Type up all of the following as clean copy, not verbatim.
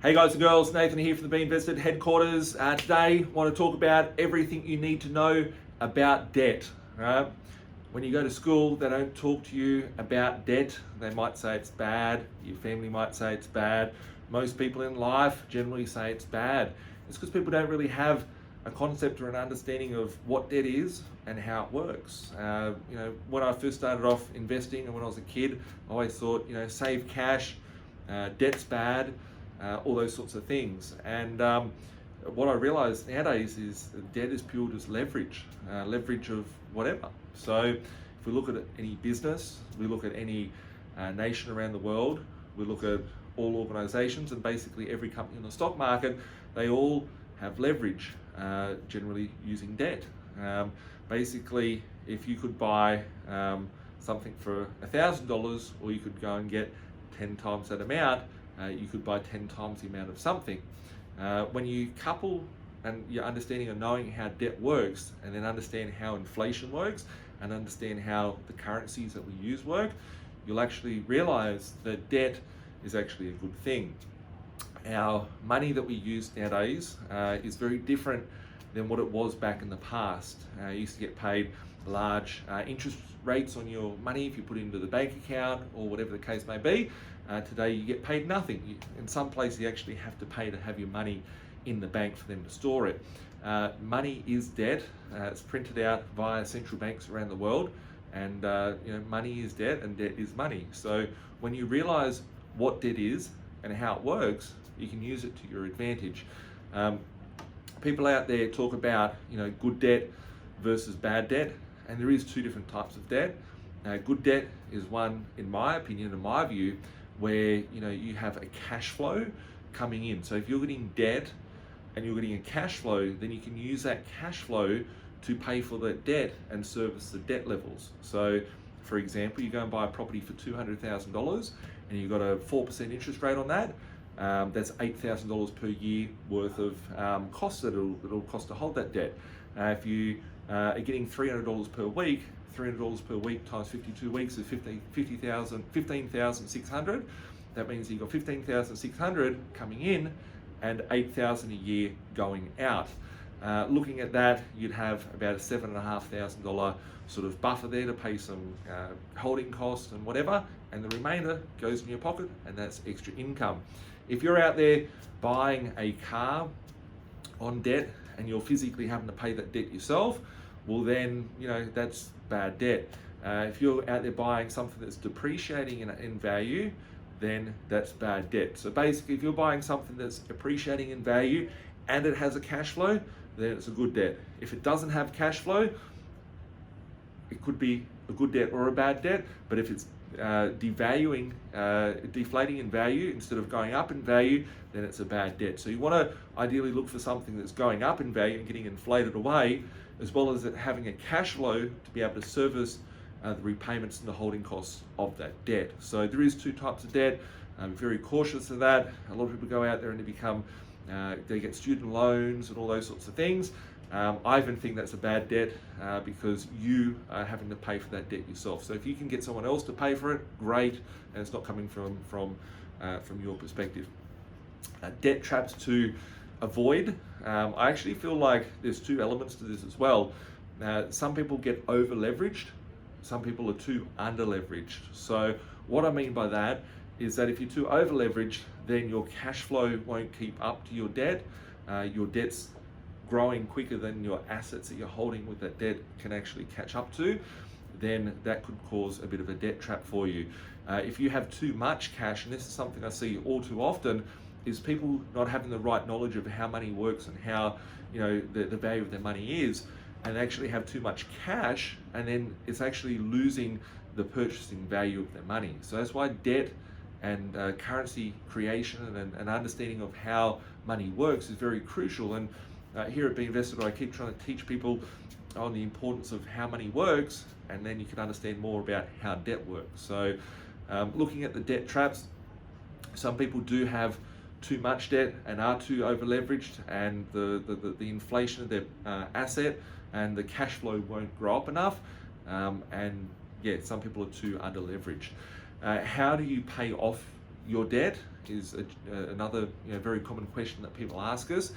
Hey guys and girls, Nathan here from the Binvested headquarters. Today, I want to talk about everything you need to know about debt. Right? When you go to school, they don't talk to you about debt. They might say it's bad. Your family might say it's bad. Most people in life generally say it's bad. It's because people don't really have a concept or an understanding of what debt is and how it works. When I first started off investing and when I was a kid, I always thought, save cash, debt's bad. All those sorts of things. And what I realize nowadays is that debt is viewed as leverage of whatever. So if we look at any business, we look at any nation around the world, we look at all organizations and basically every company in the stock market, they all have leverage, generally using debt. Basically, if you could buy something for $1,000, or you could go and get 10 times that amount, you could buy 10 times the amount of something. When you couple and your understanding of knowing how debt works, and then understand how inflation works, and understand how the currencies that we use work, you'll actually realize that debt is actually a good thing. Our money that we use nowadays is very different than what it was back in the past. You used to get paid large interest rates on your money if you put it into the bank account or whatever the case may be. Today you get paid nothing. In some places you actually have to pay to have your money in the bank for them to store it. Money is debt. It's printed out via central banks around the world, and money is debt and debt is money. So when you realize what debt is and how it works, you can use it to your advantage. People out there talk about good debt versus bad debt, and there is two different types of debt. Good debt is one, in my opinion, in my view, where you have a cash flow coming in. So if you're getting debt and you're getting a cash flow, then you can use that cash flow to pay for that debt and service the debt levels. So for example, you go and buy a property for $200,000 and you've got a 4% interest rate on that. That's $8,000 per year worth of costs that it'll cost to hold that debt. If you are getting $300 per week, $300 per week times 52 weeks is $15,600. That means you've got $15,600 coming in and $8,000 a year going out. Looking at that, you'd have about a $7,500 sort of buffer there to pay some holding costs and whatever, and the remainder goes in your pocket, and that's extra income. If you're out there buying a car on debt and you're physically having to pay that debt yourself, well then, that's bad debt. If you're out there buying something that's depreciating in value, then that's bad debt. So basically, if you're buying something that's appreciating in value and it has a cash flow, then it's a good debt. If it doesn't have cash flow, it could be a good debt or a bad debt, but if it's deflating in value instead of going up in value, then it's a bad debt. So you want to ideally look for something that's going up in value and getting inflated away, as well as it having a cash flow to be able to service the repayments and the holding costs of that debt. So there is two types of debt. I'm very cautious of that. A lot of people go out there and they get student loans and all those sorts of things. I even think that's a bad debt because you are having to pay for that debt yourself. So if you can get someone else to pay for it, great, and it's not coming from your perspective. Debt traps to avoid. I actually feel like there's two elements to this as well. Some people get over leveraged, some people are too under leveraged. So what I mean by that is that if you're too over leveraged, then your cash flow won't keep up to your debt. Your debt's growing quicker than your assets that you're holding with that debt can actually catch up to, then that could cause a bit of a debt trap for you. If you have too much cash, and this is something I see all too often, is people not having the right knowledge of how money works and how the value of their money is, and actually have too much cash, and then it's actually losing the purchasing value of their money. So that's why debt and currency creation and understanding of how money works is very crucial. And here at B.Invested, I keep trying to teach people on the importance of how money works, and then you can understand more about how debt works. So looking at the debt traps, some people do have too much debt and are too over leveraged, and the inflation of their asset and the cash flow won't grow up enough, and some people are too under leveraged. How do you pay off your debt is another very common question that people ask us.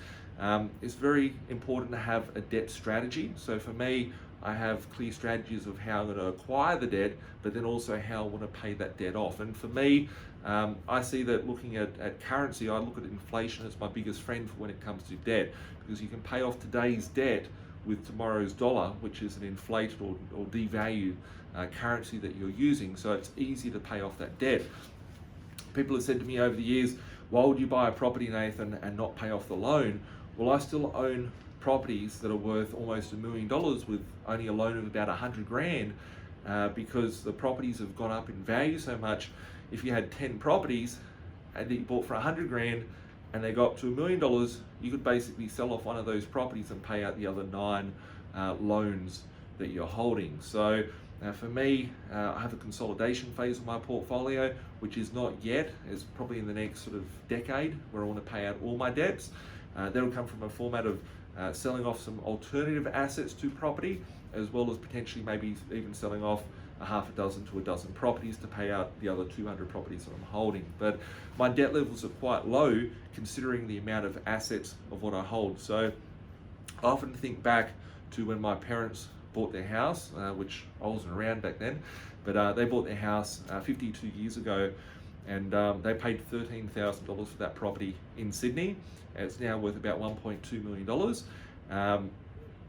It's very important to have a debt strategy. So for me, I have clear strategies of how I'm going to acquire the debt, but then also how I want to pay that debt off. And for me, I see that looking at currency, I look at inflation as my biggest friend for when it comes to debt, because you can pay off today's debt with tomorrow's dollar, which is an inflated or devalued currency that you're using. So it's easy to pay off that debt. People have said to me over the years, why would you buy a property, Nathan, and not pay off the loan? Well, I still own properties that are worth almost $1 million with only a loan of about 100 grand because the properties have gone up in value so much. If you had 10 properties and you bought for 100 grand and they got up to $1 million, you could basically sell off one of those properties and pay out the other 9 loans that you're holding. So for me, I have a consolidation phase of my portfolio, which is not yet. It's probably in the next sort of decade where I want to pay out all my debts. That'll come from a format of selling off some alternative assets to property, as well as potentially maybe even selling off a half a dozen to a dozen properties to pay out the other 200 properties that I'm holding. But my debt levels are quite low considering the amount of assets of what I hold. So I often think back to when my parents bought their house, which I wasn't around back then, but they bought their house 52 years ago, and they paid $13,000 for that property in Sydney. It's now worth about $1.2 million.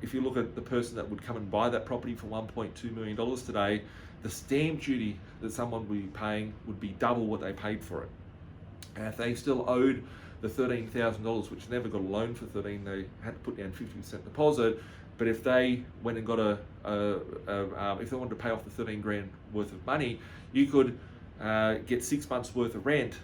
If you look at the person that would come and buy that property for $1.2 million today, the stamp duty that someone would be paying would be double what they paid for it. And if they still owed the $13,000, which never got a loan for 13, they had to put down 50% deposit. But if they went and got if they wanted to pay off the 13 grand worth of money, you could get 6 months worth of rent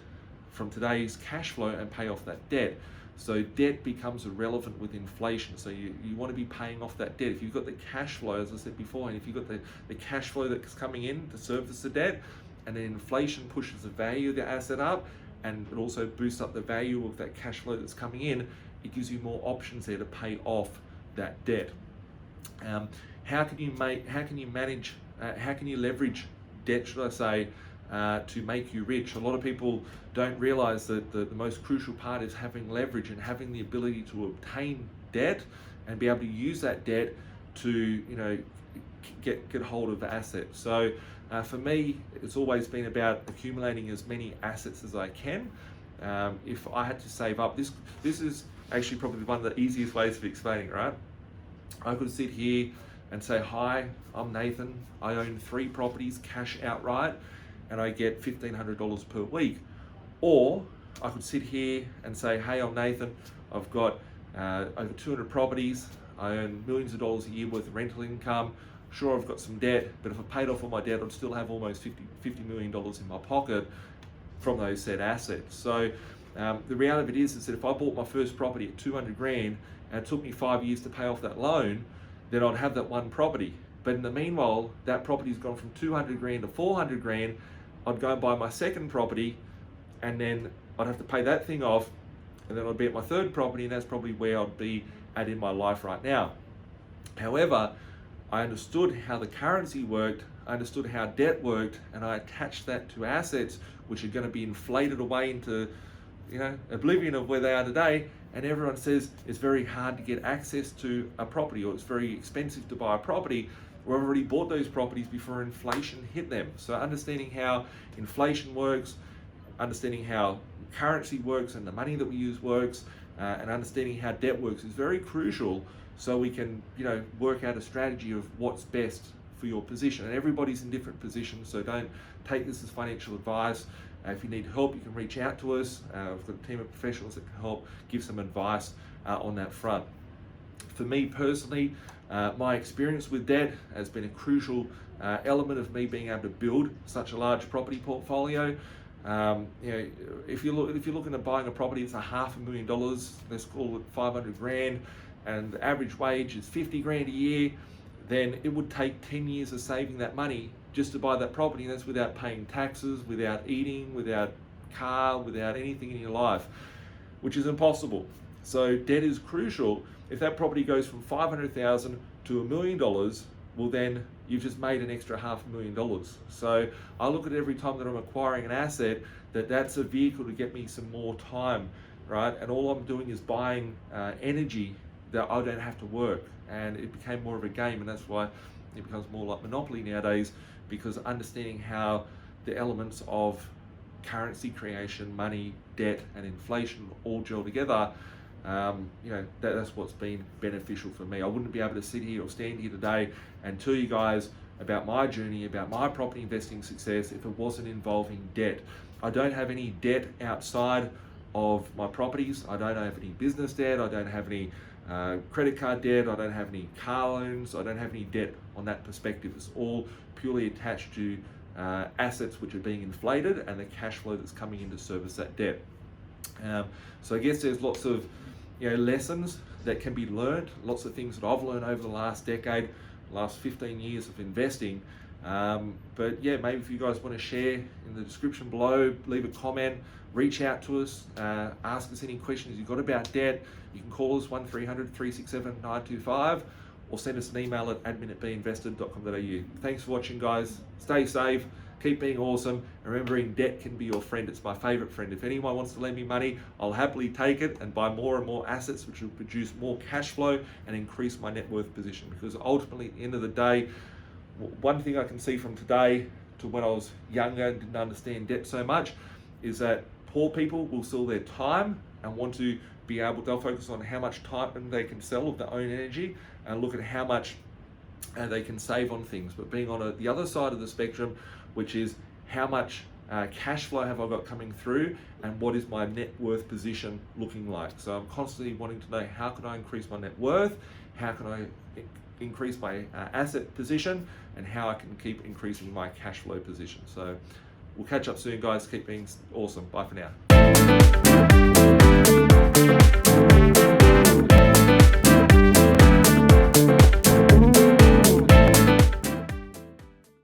from today's cash flow and pay off that debt. So debt becomes irrelevant with inflation. So you want to be paying off that debt. If you've got the cash flow, as I said before, and if you've got the cash flow that's coming in to service the debt, and then inflation pushes the value of the asset up, and it also boosts up the value of that cash flow that's coming in, it gives you more options there to pay off that debt. How can you leverage debt, should I say, to make you rich? A lot of people don't realize that the most crucial part is having leverage and having the ability to obtain debt and be able to use that debt to get hold of assets. So for me, it's always been about accumulating as many assets as I can. If I had to save up, this is actually probably one of the easiest ways of explaining, right? I could sit here and say, hi, I'm Nathan. I own 3 properties cash outright, and I get $1,500 per week. Or I could sit here and say, hey, I'm Nathan. I've got over 200 properties. I earn millions of dollars a year worth of rental income. Sure, I've got some debt, but if I paid off all my debt, I'd still have almost $50 million in my pocket from those said assets. So the reality of it is that if I bought my first property at 200 grand and it took me 5 years to pay off that loan, then I'd have that one property. But in the meanwhile, that property's gone from 200 grand to 400 grand. I'd go and buy my second property, and then I'd have to pay that thing off, and then I'd be at my third property, and that's probably where I'd be at in my life right now. However, I understood how the currency worked, I understood how debt worked, and I attached that to assets which are going to be inflated away into oblivion of where they are today. And everyone says it's very hard to get access to a property, or it's very expensive to buy a property. We've already bought those properties before inflation hit them. So understanding how inflation works, understanding how currency works and the money that we use works, and understanding how debt works is very crucial, so we can work out a strategy of what's best for your position. And everybody's in different positions, so don't take this as financial advice. If you need help, you can reach out to us. We've got a team of professionals that can help give some advice on that front. For me personally, my experience with debt has been a crucial element of me being able to build such a large property portfolio. If you're looking at buying a property, it's $500,000. Let's call it 500 grand, and the average wage is 50 grand a year. Then it would take 10 years of saving that money just to buy that property, and that's without paying taxes, without eating, without car, without anything in your life, which is impossible. So debt is crucial. If that property goes from $500,000 to $1 million, well then you've just made an extra $500,000. So I look at every time that I'm acquiring an asset, that's a vehicle to get me some more time, right? And all I'm doing is buying energy that I don't have to work. And it became more of a game, and that's why it becomes more like Monopoly nowadays, because understanding how the elements of currency creation, money, debt, and inflation all gel together, that's what's been beneficial for me. I wouldn't be able to sit here or stand here today and tell you guys about my journey, about my property investing success, if it wasn't involving debt. I don't have any debt outside of my properties. I don't have any business debt. I don't have any credit card debt. I don't have any car loans. I don't have any debt on that perspective. It's all purely attached to assets which are being inflated and the cash flow that's coming in to service that debt. So I guess there's lots of lessons that can be learned, lots of things that I've learned over the last decade, last 15 years of investing. But yeah, maybe if you guys want to share in the description below, leave a comment, reach out to us, ask us any questions you've got about debt. You can call us 1300-367-925 or send us an email at admin@binvested.com.au. Thanks for watching, guys. Stay safe, keep being awesome, and remembering debt can be your friend. It's my favorite friend. If anyone wants to lend me money, I'll happily take it and buy more and more assets which will produce more cash flow and increase my net worth position. Because ultimately, at the end of the day, one thing I can see from today to when I was younger and didn't understand debt so much is that poor people will sell their time and want to be able, they'll focus on how much time they can sell of their own energy and look at how much they can save on things. But being on the other side of the spectrum, which is how much cash flow have I got coming through and what is my net worth position looking like. So I'm constantly wanting to know, how can I increase my net worth? How can I increase my asset position, and how I can keep increasing my cash flow position. So we'll catch up soon, guys. Keep being awesome. Bye for now.